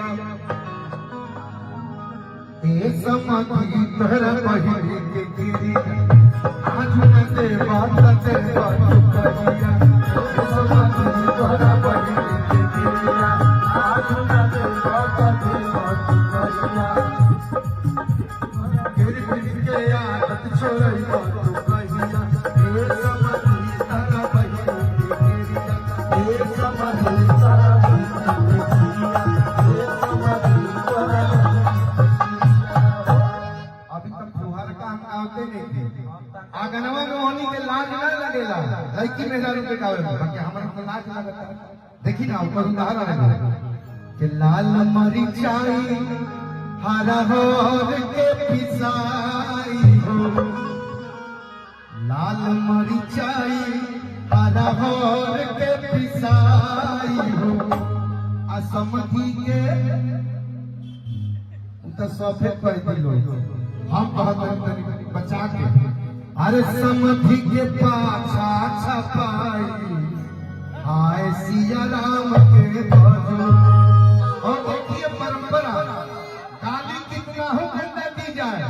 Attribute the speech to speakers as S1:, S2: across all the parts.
S1: ए समाधि तर बहिरी के गिरी आज न दे बात दे बात करिया ए समाधि तर बहिरी के गिरी आज न दे बात दे बात करिया गिरी गिरी के आदत छोड़ई बात करिया ए समाधि तर बहिरी के गिरी ए समाधि तर आगनवा में होनी के लाज ना लगेला लड़की में हजार रुपए गावे बाकी हमरा तो लाज लगता देखी ना ऊपर उदाहरण है कि लाल मरीचाई हरा होर के पिसाई हो लाल मरीचाई हरा होर के पिसाई हो असमधी के तो सफेद कर दिलो हम कहत बचा के अरे समधी के पाछा छपाई हाय सिया राम के भजो और देखिए परंपरा गाली कितना हो खंडा दी जाए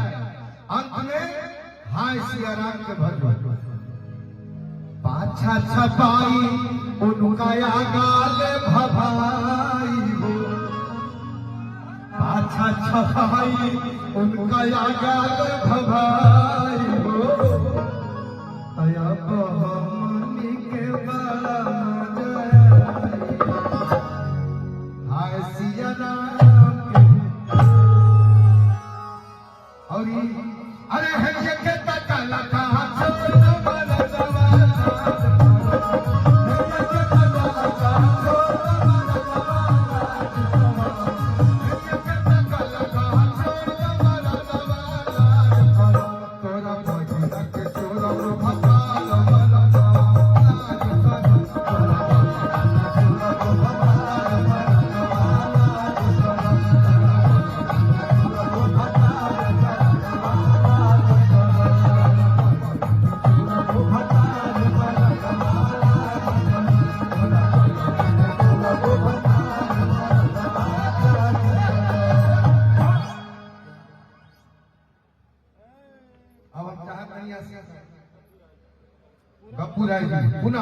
S1: अंत में हाय सिया राम के भजो पाछा छपाई उनका गाल भभाई हो पाछा छपाई उनका गाल भभाई हो तया बहमनी के बड़ा मजा हाय सिया राम के और अरे है के तकला कहां छोड़ बड़ा जवाना अब चाहत नहीं पुनः